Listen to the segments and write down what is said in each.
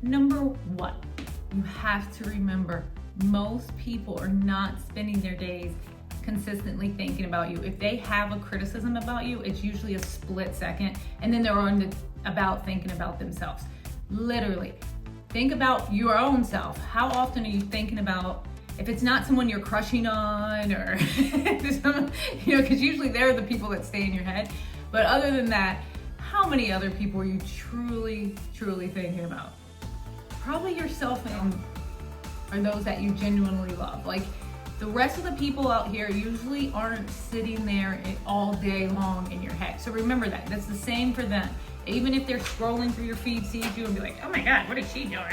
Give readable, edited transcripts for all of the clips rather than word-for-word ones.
Number one, you have to remember most people are not spending their days consistently thinking about you. If they have a criticism about you, it's usually a split second, and then they're on about thinking about themselves. Literally, think about your own self. How often are you thinking about, if it's not someone you're crushing on, or because usually they're the people that stay in your head. But other than that, how many other people are you truly thinking about? Probably yourself and those that you genuinely love. Like, the rest of the people out here usually aren't sitting there all day long in your head. So remember that. That's the same for them. Even if they're scrolling through your feed, sees you and be like, oh my God, what is she doing?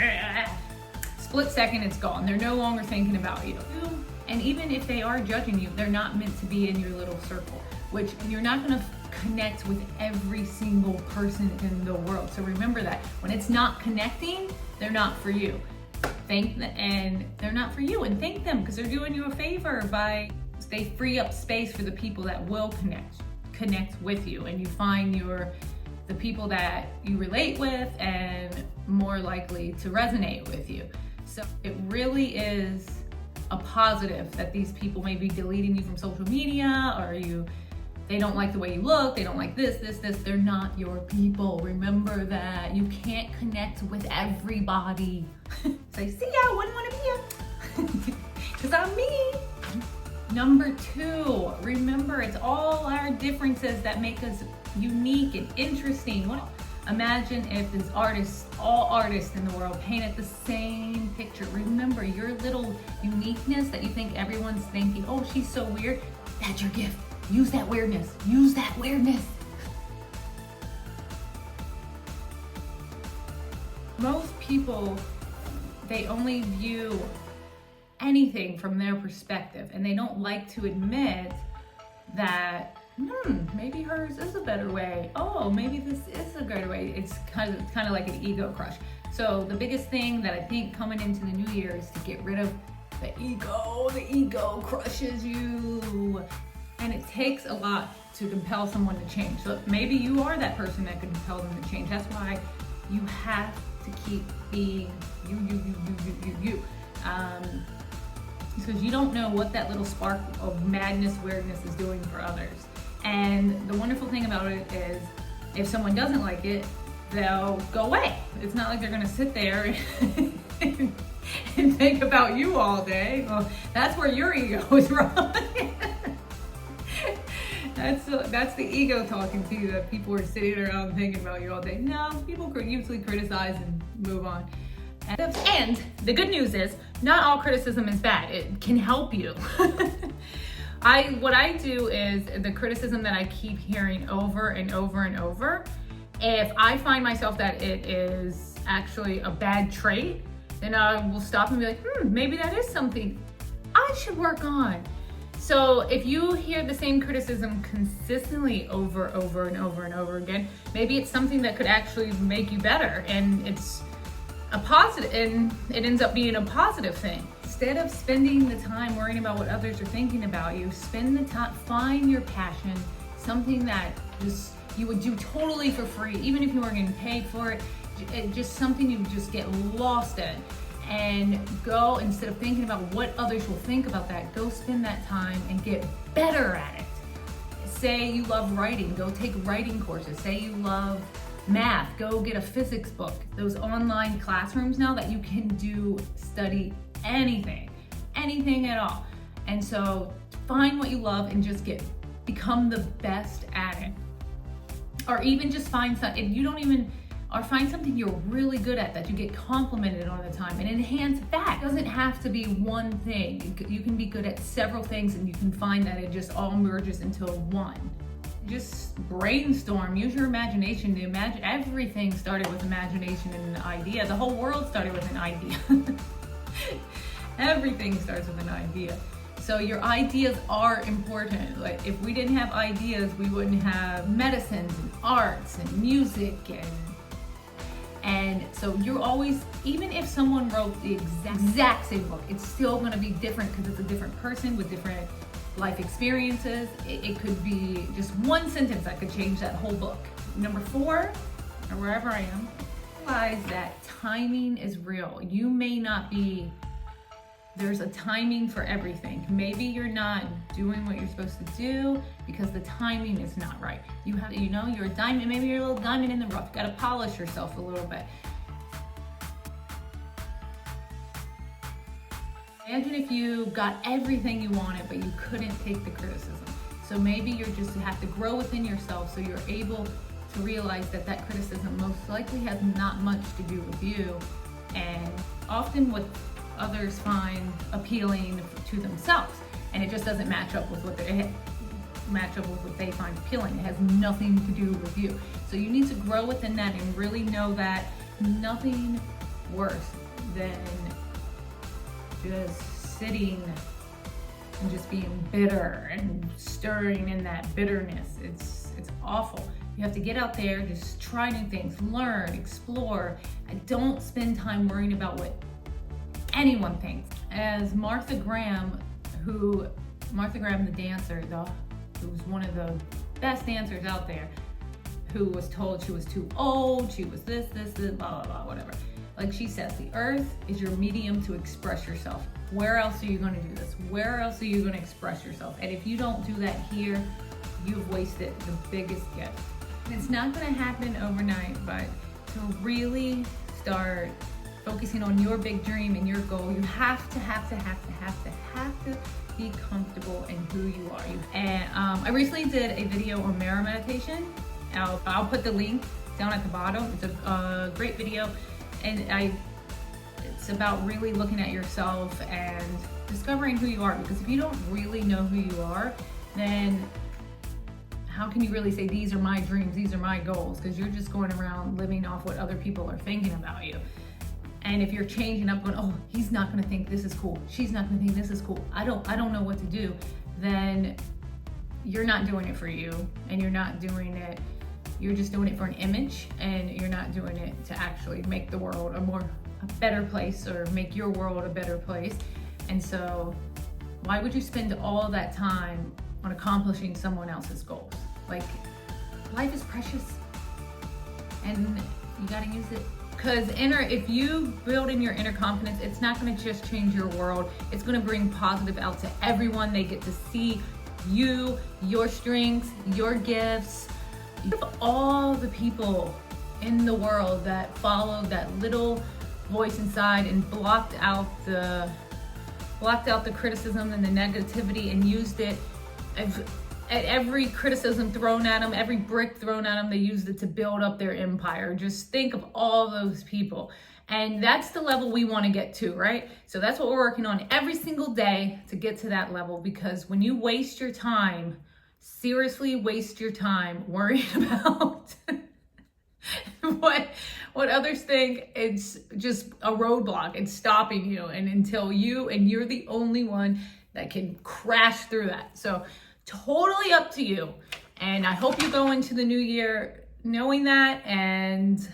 Split second, it's gone. They're no longer thinking about you. And even if they are judging you, they're not meant to be in your little circle, which you're not gonna connect with every single person in the world. So remember that. When it's not connecting, they're not for you. Thank them, and they're not for you, and thank them, because they're doing you a favor by they free up space for the people that will connect with you, and you find the people that you relate with and more likely to resonate with you. So it really is a positive that these people may be deleting you from social media, or they don't like the way you look, they don't like this. They're not your people. Remember that. You can't connect with everybody. Say, see ya, I wouldn't want to be ya. Because I'm me. Number two, remember, it's all our differences that make us unique and interesting. Imagine if all artists in the world painted the same picture. Remember, your little uniqueness that you think everyone's thinking, oh, she's so weird, that's your gift. Use that weirdness. Use that weirdness. Most people, they only view anything from their perspective, and they don't like to admit that maybe hers is a better way. Oh, maybe this is a greater way. It's kind of like an ego crush. So the biggest thing that I think coming into the new year is to get rid of the ego. The ego crushes you. And it takes a lot to compel someone to change. So maybe you are that person that can compel them to change. That's why you have to keep being you. Because you don't know what that little spark of madness, weirdness is doing for others. And the wonderful thing about it is, if someone doesn't like it, they'll go away. It's not like they're gonna sit there and think about you all day. Well, that's where your ego is wrong. That's the ego talking to you, that people are sitting around thinking about you all day. No, people usually criticize and move on. And the good news is, not all criticism is bad. It can help you. What I do is, the criticism that I keep hearing over and over and over, if I find myself that it is actually a bad trait, then I will stop and be like, maybe that is something I should work on. So if you hear the same criticism consistently over and over again, maybe it's something that could actually make you better, and it's a positive, and it ends up being a positive thing. Instead of spending the time worrying about what others are thinking about you, spend the time, find your passion, something that you would do totally for free, even if you weren't getting paid for it, just something you just get lost in. And go, instead of thinking about what others will think about that, go spend that time and get better at it. Say you love writing, go take writing courses. Say you love math, go get a physics book. Those online classrooms now that you can study anything at all. And so find what you love and just become the best at it. Or even just find something you're really good at that you get complimented on the time, and enhance that. It doesn't have to be one thing. You can be good at several things, and you can find that it just all merges into one. Just brainstorm, use your imagination to imagine. Everything started with imagination and an idea. The whole world started with an idea. Everything starts with an idea. So your ideas are important. Like, if we didn't have ideas, we wouldn't have medicines and arts and music and so you're always, even if someone wrote the exact same book, it's still gonna be different because it's a different person with different life experiences. It could be just one sentence that could change that whole book. Number 4, or wherever I am, realize that timing is real. You may not be, there's a timing for everything. Maybe you're not doing what you're supposed to do because the timing is not right. You have, you know, you're a diamond, maybe you're a little diamond in the rough. You gotta polish yourself a little bit. Imagine if you got everything you wanted, but you couldn't take the criticism. So maybe you just have to grow within yourself so you're able to realize that that criticism most likely has not much to do with you, and often what others find appealing to themselves, and it just doesn't match up with what they find appealing. It has nothing to do with you. So you need to grow within that and really know that nothing worse than just sitting and just being bitter and stirring in that bitterness. It's awful. You have to get out there, just try new things, learn, explore, and don't spend time worrying about what anyone thinks. As Martha Graham, the dancer, who was one of the best dancers out there, who was told she was too old, she was this, blah, blah, blah, whatever. Like she says, the earth is your medium to express yourself. Where else are you gonna do this? Where else are you gonna express yourself? And if you don't do that here, you've wasted the biggest gift. And it's not gonna happen overnight, but to really start focusing on your big dream and your goal, you have to be comfortable in who you are. And I recently did a video on mirror meditation. I'll put the link down at the bottom. It's a great video. And it's about really looking at yourself and discovering who you are, because if you don't really know who you are, then how can you really say, these are my dreams, these are my goals? Because you're just going around living off what other people are thinking about you. And if you're changing up, going, oh, he's not gonna think this is cool, she's not gonna think this is cool, I don't know what to do, then you're not doing it for you, and you're just doing it for an image, and you're not doing it to actually make the world a better place, or make your world a better place. And so why would you spend all that time on accomplishing someone else's goals? Like, life is precious and you gotta use it. Because if you build in your inner confidence, it's not gonna just change your world, it's gonna bring positive out to everyone. They get to see you, your strengths, your gifts. All the people in the world that followed that little voice inside and blocked out the criticism and the negativity, and used it at every criticism thrown at them, every brick thrown at them, they used it to build up their empire. Just think of all those people. And that's the level we want to get to, right? So that's what we're working on every single day, to get to that level. Because when you waste your time, seriously waste your time worrying about what others think, it's just a roadblock. It's stopping you, and you're the only one that can crash through that. So totally up to you. And I hope you go into the new year knowing that, and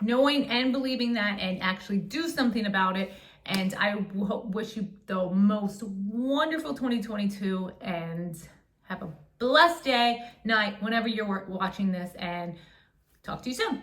knowing and believing that, and actually do something about it. And I wish you the most wonderful 2022, and have a blessed day, night, whenever you're watching this, and talk to you soon.